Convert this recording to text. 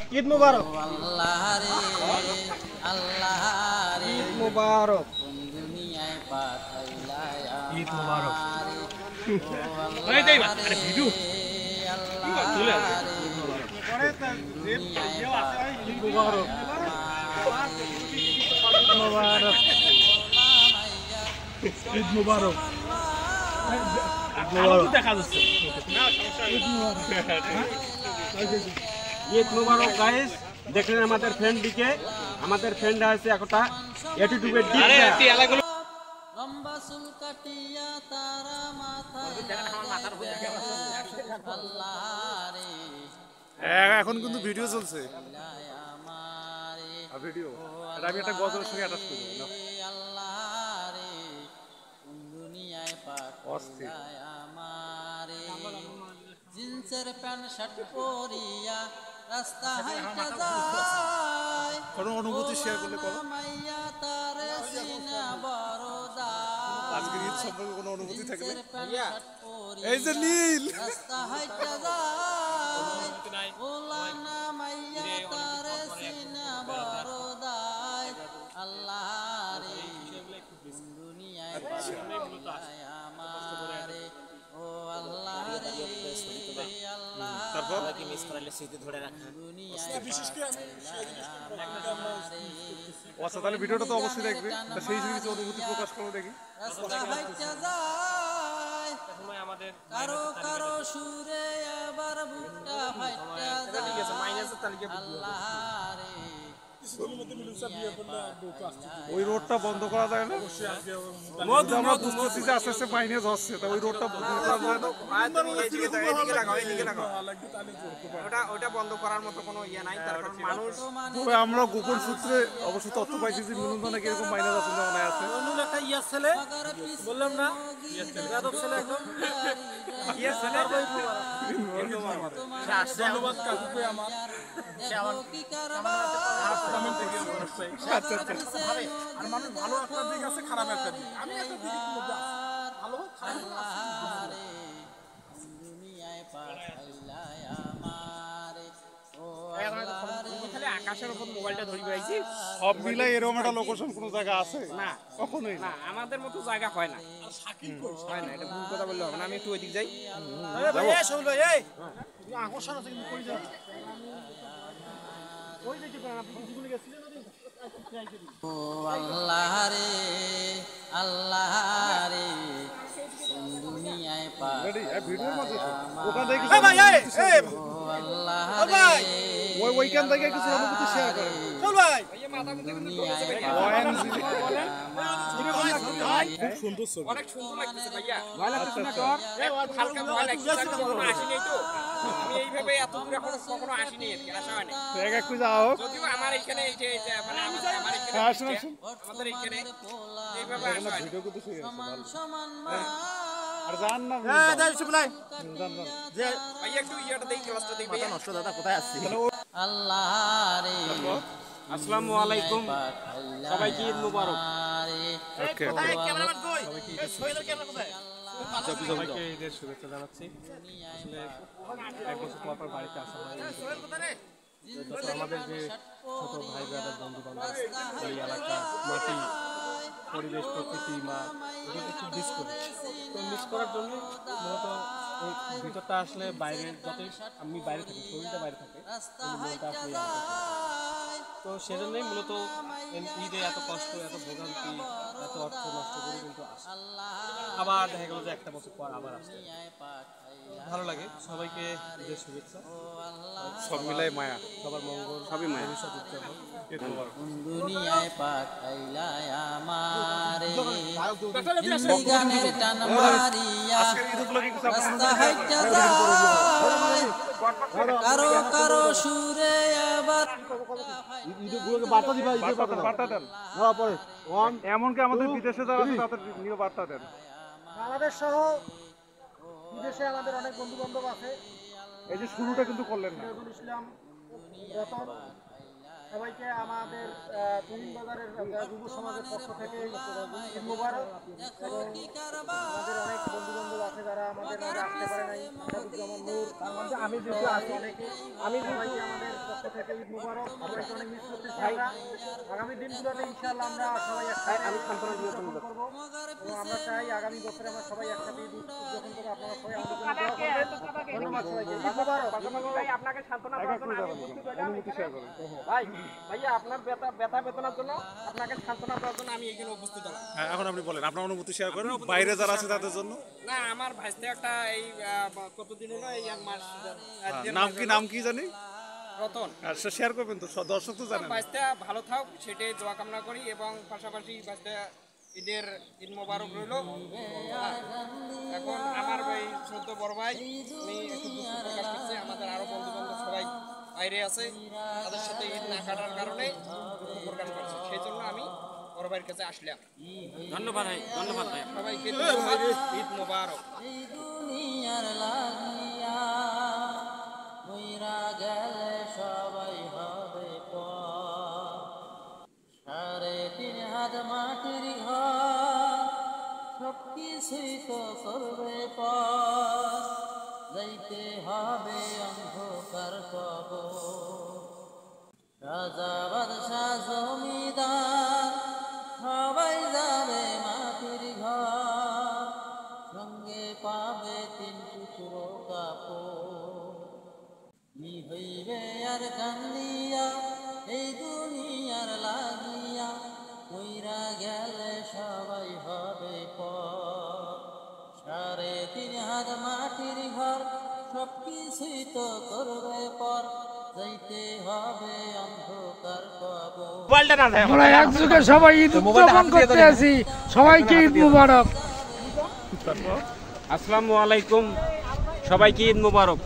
ঈদ মুবারক আল্লাহ রে আল্লাহ রে ঈদ মুবারক দুনিয়ায় পাঠাইলা ঈদ মুবারক এই দেই আরে ভিডিও আল্লাহ রে ঈদ মুবারক মুবারক ঈদ মুবারক দেখা যাচ্ছে ঈদ মুবারক গাইস দেখলেন আমাদের ফ্রেন্ডটিকে আমাদের ফ্রেন্ড আছে একটা অ্যাটিটিউডের ডিপ লম্বা চুল কাটিয়া তারা মাথায় আল্লাহ রে এখন কিন্তু ভিডিও চলছে ভিডিও এটা আমি একটা গজলের সঙ্গে অ্যাটাচ করব না আল্লাহ রে দুনিয়ায় পাঠাইলা আমারে জিন্সের প্যান্ট শার্ট পরিয়া রাস্তা হাইটা যায় কোনো অনুভূতি শেয়ার করলে করো মাইয়া তারে সিনা বড়দা আজকের ঈদ সম্পর্কে কোনো অনুভূতি থাকলে এই যে নীল রাস্তা হাইটা যায় ওলা না মাইয়া তারে সিনা বড়দা আল্লাহ রে দুনিয়ায় পাঠাইলা আমারে ও আল্লাহ রে আল্লাহ তারপর কি মিস করালে স্মৃতি ধরে রাখা বিশেষ করে আমি আচ্ছা তাহলে ভিডিওটা তো অবশ্যই দেখবে তা সেই হিসেবে কিছু অনুভূতি প্রকাশ করো দেখি রাস্তা হাইটা যায় কারো কারো সুরে আবার বুকটা ফাইটা যায় আল্লাহ রে ওই রোডটা বন্ধ করা যায় না আমরা বুঝতেছি যে আস্তে আস্তে মাইনাস হচ্ছে তা ওই রোডটা বন্ধ করা যায় না ওটা বন্ধ করার মতো কোনো ইয়ে নাই তার কারণ মানুষ তবে আমরা গোপন সূত্রে অবশ্য তথ্য পাইছি যে মিলন নাকি এরকম মাইনাস আছে মনে আছে অন্য একটা ইয়া ছেলে বললাম না যাদব ছেলে একদম ইয়া ছেলে ধন্যবাদ কাকুকে আমার সে আমার কমেন্ট থেকে আচ্ছা আচ্ছা আর মানুষ ভালো একটা দিক আছে খারাপ একটা দিক আমি একটা দিক ভালো খারাপ দুনিয়ায় পাঠাইলা আমারে ও খালি আকাশের উপর মোবাইলটা ধরি পাইছি সব মিলাই এরকম একটা লোকেশন কোনো জায়গা আছে না কখনোই না আমাদের মতো জায়গা হয় না হয় না এটা ভুল কথা বললে হবে না আমি একটু ওইদিক যাই আকর্ষণ আছে কিন্তু কই যাই ওই দেখি আপনি কিছুগুলো গেছিলেন ও আল্লাহ রে আল্লাহ রে দুনিয়ায় ভিডিওর মাঝে পাঠাইলা ওখান থেকে এ ভাই এই ও আল্লাহ ভাই ওই ওইখান থেকে কিছু অনুভূতি শেয়ার করে চল ভাই দুনিয়ায় খুব সুন্দর ছবি অনেক সুন্দর লাগতেছে ভাইয়া ভালো লাগতেছে না তোর হালকা ভয় লাগছে আমি কখনো আসিনি তো আমি এইভাবে এত দূর কখনো আসিনি এদিকে আসা হয়নি এক এক করে যাও যদিও আমার এখানে এই যে মানে আমার এখানে আসুন আসুন আমাদের এখানে এইভাবে আসা হয়নি ভিডিও করতে শিখে সমান সমান আর জান না জান না যে ভাইয়া একটু ইয়াটা দেই ক্লাসটা দেই ভাইয়া নষ্ট দাদা কোথায় আসছি আল্লাহ রে আসসালামু আলাইকুম সবাইকে ঈদ মোবারক ওকে ক্যামেরাম্যান কই এই সোহেলের ক্যামেরা কোথায় সবাইকে ঈদের শুভেচ্ছা জানাচ্ছি আসলে এক বছর পর পর বাড়িতে আসা হয় সোহেল কোথায় রে তো আমাদের যে ছোট ভাই ব্রাদার বন্ধু বান্ধব এই এলাকা মাটি পরিবেশ প্রকৃতি মা এগুলো একটু মিস করি তো মিস করার জন্য মূলত এই ভিতরটা আসলে বাইরে যতই আমি বাইরে থাকি শরীরটা বাইরে থাকে কিন্তু মনটা আসলে তো সেজন্যই মূলত ঈদে এত কষ্ট এত ভোগান্তি এত অর্থ নষ্ট করে কিন্তু আসে আবার দেখা গেল যে একটা বছর পর আবার আসতে ভালো লাগে সবাইকে ঈদের শুভেচ্ছা সব মিলাই মায়া সবার মঙ্গল সবই মায়া ভবিষ্যৎ উজ্জ্বল হোক। ঈদ মোবারক দুনিয়ায় পাঠাইলা আমারে গানের টান মারিয়া রাস্তা হাইটা যায় কারো কারো সুরে আবার বার্তা দেন এমনকি আমাদের বিদেশে যারা আছে তাদের নিয়ে বার্তা দেন বাংলাদেশ সহ বিদেশে আমাদের অনেক বন্ধু বান্ধব আছে এই যে শুরুটা কিন্তু করলেন না নজরুল ইসলাম রতন সবাইকে আমাদের তুহিন বাজারের যুব সমাজের পক্ষ থেকে ঈদ মোবারক এবং আমাদের অনেক বন্ধু বান্ধব আছে যারা আমাদের মাঝে আসতে পারে নাই আসাদুজ্জামান নূর তার মধ্যে আমি যেহেতু আছি অনেকে আমি সবাইকে আমাদের পক্ষ থেকে ঈদ মুবারক, সবাইকে অনেক মিস করতেছি আমরা। আগামী দিনগুলোতে ইনশাআল্লাহ আমরা সবাই একসাথে উদযাপন করবো এবং আমরা চাই আগামী বছরে আমরা সবাই একসাথে ঈদ উদযাপন করবো। আপনারা সবাই আমাদের জন্য দোয়া করবেন। ধন্যবাদ সবাইকে। ঈদ মুবারক। ভাই আপনাকে সান্ত্বনা দেওয়ার জন্য আমি উপস্থিত হলাম এখানে। ভাইয়া আপনার ব্যথা বেদনার জন্য আপনাকে সান্ত্বনা দেওয়ার জন্য আমি এখানে উপস্থিত হলাম। হ্যাঁ, এখন আপনি বলেন আপনার অনুভূতি শেয়ার করেন বাইরে যারা আছে তাদের জন্য। না আমার ভাইস্তে একটা এই কতদিন হলো এই এক মাস নাম কি জানি রতন শেয়ার করবেন তো, দর্শক তো জানেন। ভাইস্তে ভালো থাক সেটাই দোয়া কামনা করি এবং পাশাপাশি ভাইস্তে ঈদ মোবারক রইল। এখন আমার ভাই ছোট বড় ভাই উনি একটু দুঃখ প্রকাশ করছে, আমাদের আরো বন্ধু বান্ধব সবাই বাইরে আছে, তাদের সাথে ঈদ না কাটার কারণে দুঃখ প্রকাশ করছে, সেই জন্য আমি বড় ভাইয়ের কাছে আসলাম। ধন্যবাদ ভাই, ধন্যবাদ ভাই সবাইকে। ঈদ মোবারক। এই দুনিয়ার লাগিয়া মইরা গেলে সবাই হবে পর, 3.5 হাত মাটির ঘর সব কিছুই তো করবে পর, যাইতে হবে অন্ধকার কবর। রাজা বাদশাহ জমিদার সবাই যাবে মাটির ঘর, সঙ্গে পাবে 3 টুকরো কাপড়। কি হইবে আর কান্দিয়া এই দুনিয়ার লাগিয়া, কইরা গেলে সবাই হবে পর, 3.5 হাত মাটির ঘর সব কিছুই তো করবে পর, যাইতে হবে অন্ধকার কবর। আমরা একযোগে সবাই ঈদ উদযাপন করতে আছি, সবাইকে ঈদ মুবারক। আসসালামু আলাইকুম, সবাইকে ঈদ মোবারক।